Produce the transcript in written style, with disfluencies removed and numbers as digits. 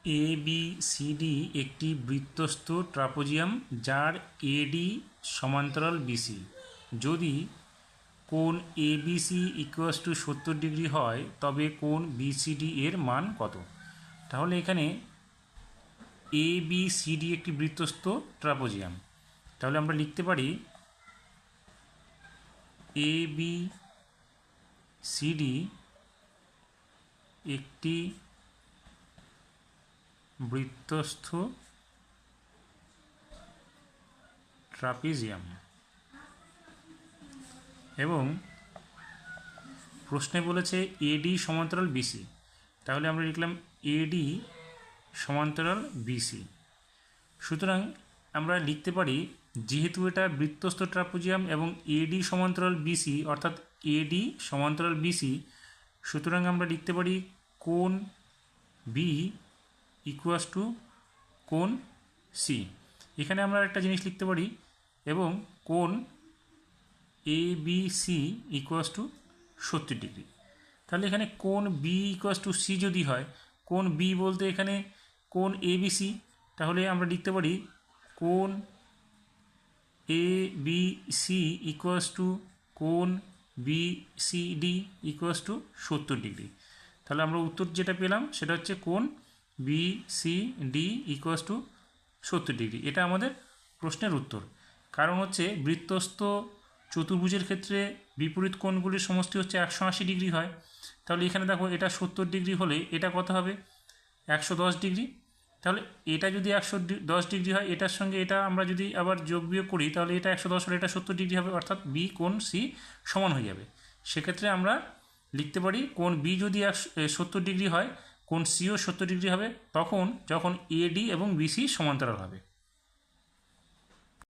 ABCD একটি বৃত্তস্থ trapezium যার AD সমান্তরাল BC। যদি কোণ ABC = 70 ডিগ্রি হয় তবে কোণ BCD এর মান কত? তাহলে এখানে ABCD একটি বৃত্তস্থ ট্রাপিজিয়াম, তাহলে আমরা লিখতে পারি ABCD একটি বৃত্তস্থ ট্রাপিজিয়াম এবং প্রশ্নে বলেছে AD সমান্তরাল BC, তাহলে আমরা লিখলাম AD সমান্তরাল BC। সুতরাং আমরা লিখতে পারি যেহেতু এটা বৃত্তস্থ ট্রাপিজিয়াম এবং AD সমান্তরাল BC অর্থাৎ AD সমান্তরাল BC, সুতরাং আমরা লিখতে পারি কোণ B = কোণ C। এখানে আমরা একটা জিনিস লিখতে পারি এবং কোণ ABC = 70 ডিগ্রি। তাহলে এখানে কোণ B = C যদি হয়, কোণ B বলতে এখানে কোণ ABC, তাহলে আমরা লিখতে পারি কোণ ABC = কোণ BCD = 70 ডিগ্রি। তাহলে আমরা উত্তর যেটা পেলাম সেটা হচ্ছে কোণ BCD = 70 ডিগ্রি। এটা আমাদের প্রশ্নের উত্তর। কারণ হচ্ছে বৃত্তস্থ চতুর্ভুজের ক্ষেত্রে বিপরীত কোণগুলির সমষ্টি হচ্ছে 180 ডিগ্রি হয়। তাহলে এখানে দেখো এটা 70 ডিগ্রি হলে এটা কত হবে? 110 ডিগ্রি। তাহলে এটা যদি 110 ডিগ্রি হয়, এটার সঙ্গে এটা আমরা যদি আবার যোগ বিয়োগ করি তাহলে এটা 110 হলে এটা 70 ডিগ্রি হবে, অর্থাৎ B কোণ C সমান হয়ে যাবে। সেক্ষেত্রে আমরা লিখতে পারি কোণ B যদি 70 ডিগ্রি হয়, কোণ Cও 70 ডিগ্রি হবে তখন যখন AD এবং BC সমান্তরাল হবে।